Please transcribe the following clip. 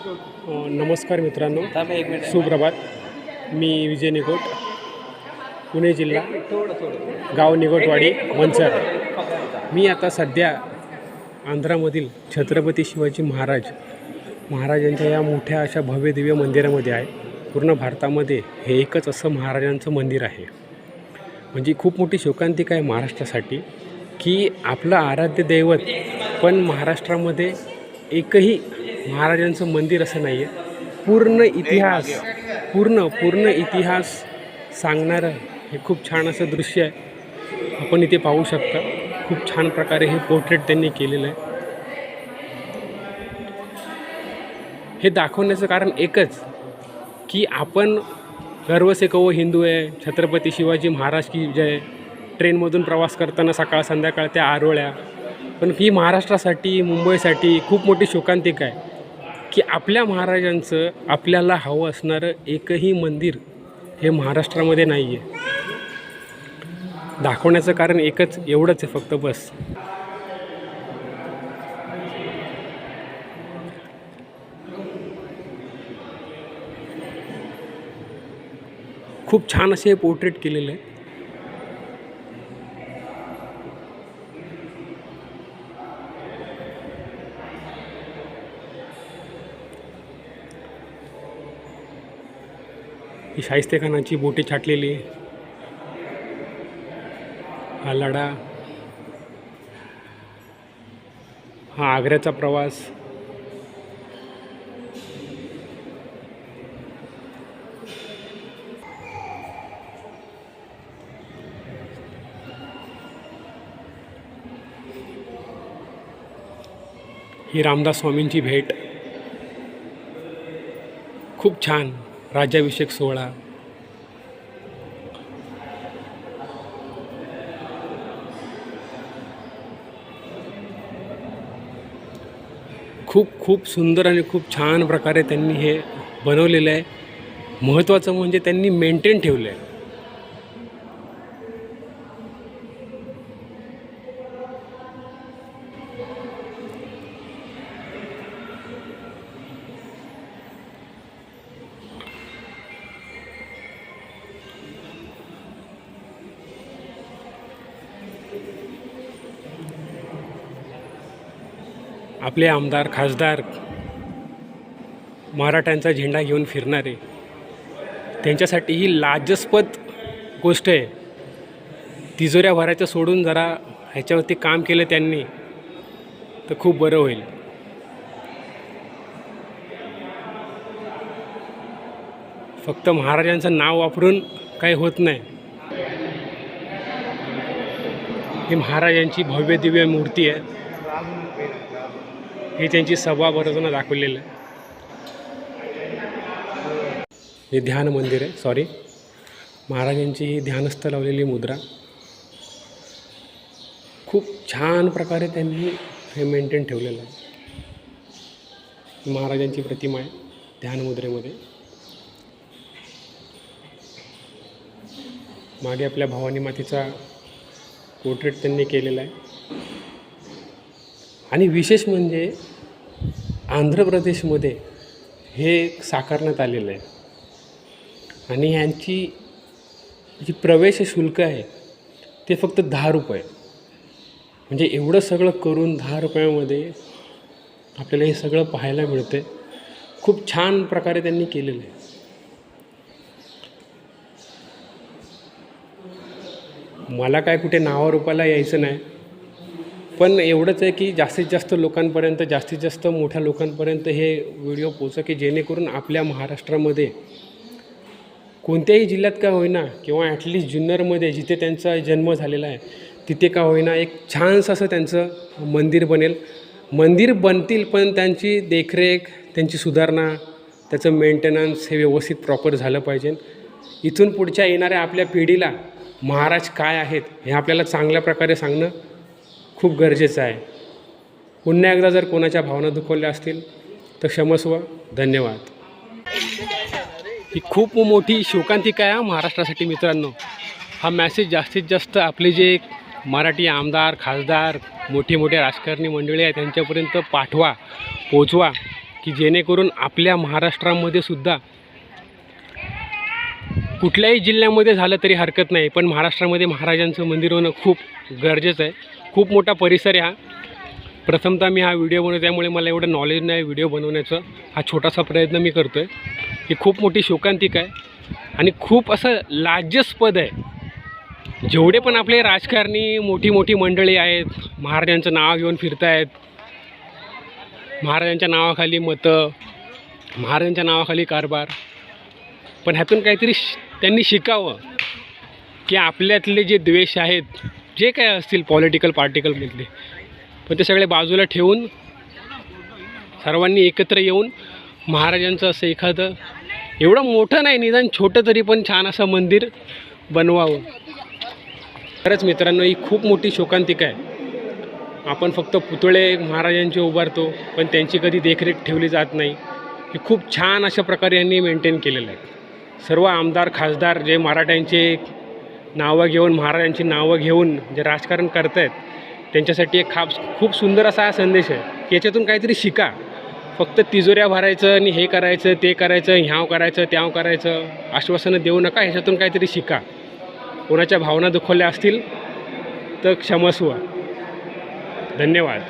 नमस्कार मित्रांनो, सुप्रभात. मी विजय निकोट, पुणे जिल्हा, गाव निकोटवाडी, मंचर. मी आता सध्या आंध्रामधील छत्रपती शिवाजी महाराजांच्या या मोठ्या अशा भव्य दिव्य मंदिरामध्ये आहे. पूर्ण भारतामध्ये हे एकच असं महाराजांचं मंदिर आहे. म्हणजे खूप मोठी शोकांतिका आहे महाराष्ट्रासाठी की आपलं आराध्य दैवत पण महाराष्ट्रामध्ये एकही महाराजांचं मंदिर असं नाही आहे. पूर्ण इतिहास सांगणारं हे खूप छान असं दृश्य आहे. आपण इथे पाहू शकता. खूप छान प्रकारे हे पोर्ट्रेट त्यांनी केलेलं आहे. हे दाखवण्याचं कारण एकच की आपण गर्व से कहो हिंदू आहे, छत्रपती शिवाजी महाराज की जय. ट्रेनमधून प्रवास करताना सकाळ संध्याकाळ त्या आरोळ्या. पण ही महाराष्ट्रासाठी, मुंबईसाठी खूप मोठी शोकांतिका आहे की आपल्या महाराजांचं आपल्याला हवं असणारं एकही मंदिर हे महाराष्ट्रामध्ये नाही आहे. दाखवण्याचं कारण एकच एवढंच आहे फक्त, बस. खूप छान असे पोर्ट्रेट केलेलं आहे. ही शाहिस्तेखानाची बोटी छाटलेली, हा लढा, हा आग्र्याचा प्रवास. ही रामदास स्वामींची भेट. खूप छान राज्याभिषेक सोहळा. खूप सुंदर आणि खूप छान प्रकारे त्यांनी हे बनवलेलं आहे. महत्त्वाचं म्हणजे त्यांनी मेंटेन ठेवलं आहे. आपले आमदार, खासदार मराठ्यांचा झेंडा घेऊन फिरणारे, त्यांच्यासाठी ही लाजस्पद गोष्ट आहे. तिजोऱ्या भरायचं सोडून जरा ह्याच्यावरती काम केलं त्यांनी तर खूप बरं होईल. फक्त महाराजांचं नाव वापरून काही होत नाही. ही महाराजांची भव्य दिव्य मूर्ती आहे. हे त्यांची सभा भरताना दाखवलेलं आहे. हे ध्यान मंदिर आहे, सॉरी, महाराजांची ही ध्यानस्थ लावलेली मुद्रा. खूप छान प्रकारे त्यांनी हे मेंटेन ठेवलेलं आहे. महाराजांची प्रतिमा आहे ध्यान मुद्रेमध्ये. मागे आपल्या भवानी मातेचा पोर्ट्रेट त्यांनी केलेला आहे. आणि विशेष म्हणजे आंध्र प्रदेशमध्ये हे साकारण्यात आलेलं आहे. आणि ह्यांची जी प्रवेश शुल्क आहे ते फक्त 10 रुपये. म्हणजे एवढं सगळं करून 10 रुपयामध्ये आपल्याला हे सगळं पाहायला मिळते. खूप छान प्रकारे त्यांनी केलेलं आहे. मला काय कुठे नावारूपाला यायचं नाही, पण एवढंच आहे की जास्तीत जास्त लोकांपर्यंत, जास्तीत जास्त मोठ्या लोकांपर्यंत हे व्हिडिओ पोहोचो की जेणेकरून आपल्या महाराष्ट्रामध्ये कोणत्याही जिल्ह्यात का होईना किंवा ॲटलिस्ट जुन्नरमध्ये जिथे त्यांचा जन्म झालेला आहे तिथे का होईना एक छानसं असं त्यांचं मंदिर बनेल. मंदिर बनतील पण त्यांची देखरेख, त्यांची सुधारणा, त्याचं मेंटेनन्स हे व्यवस्थित प्रॉपर झालं पाहिजे. इथून पुढच्या येणाऱ्या आपल्या पिढीला महाराज काय आहेत हे आपल्याला चांगल्या प्रकारे सांगणं खूप गरजेचं आहे. पुन्हा एकदा जर कोणाच्या भावना दुखवल्या असतील तर क्षमस्व. धन्यवाद. ही खूप मोठी शोकांतिका आहे महाराष्ट्रासाठी मित्रांनो. हा मॅसेज जास्तीत जास्त आपले जे मराठी आमदार, खासदार, मोठे राजकारणी मंडळी आहेत त्यांच्यापर्यंत पाठवा, पोचवा. की जेणेकरून आपल्या महाराष्ट्रामध्ये सुद्धा कुठल्याही जिल्ह्यामध्ये झालं तरी हरकत नाही, पण महाराष्ट्रामध्ये महाराजांचं मंदिर होणं खूप गरजेचं आहे. खूप मोठा परिसर आहे हा. प्रथमतः मी हा व्हिडिओ बनवतो, त्यामुळे मला एवढं नॉलेज नाही व्हिडिओ बनवण्याचं. हा छोटासा प्रयत्न मी करतो आहे. ही खूप मोठी शोकांतिका आहे आणि खूप असं लाज्यास्पद आहे. जेवढे पण आपले राजकारणी मोठी मोठी मंडळी आहेत, महाराजांचं नाव घेऊन फिरत आहेत, महाराजांच्या नावाखाली मतं, महाराजांच्या नावाखाली कारभार, पण ह्यातून काहीतरी त्यांनी शिकावं की आपल्यातले जे द्वेष आहेत, जे काय असतील पॉलिटिकल पार्टिकलमधले, पण ते सगळे बाजूला ठेवून सर्वांनी एकत्र येऊन महाराजांचं असं एखादं एवढं मोठं नाही, निदान छोटं तरी पण छान असं मंदिर बनवावं. खरंच मित्रांनो, ही खूप मोठी शोकांतिका आहे. आपण फक्त पुतळे महाराजांचे उभारतो, पण त्यांची कधी देखरेख ठेवली जात नाही. हे खूप छान अशा प्रकारे यांनी मेंटेन केलेलं आहे. सर्व आमदार खासदार जे मराठ्यांचे नावं घेऊन, महाराजांची नावं घेऊन जे राजकारण करत आहेत, त्यांच्यासाठी एक खूप सुंदर असा हा संदेश आहे की याच्यातून काहीतरी शिका. फक्त तिजोऱ्या भरायचं आणि हे करायचं ते करायचं, ह्याव करायचं त्याव करायचं, आश्वासनं देऊ नका. ह्याच्यातून काहीतरी शिका. कोणाच्या भावना दुखवल्या असतील तर क्षमस्व. धन्यवाद.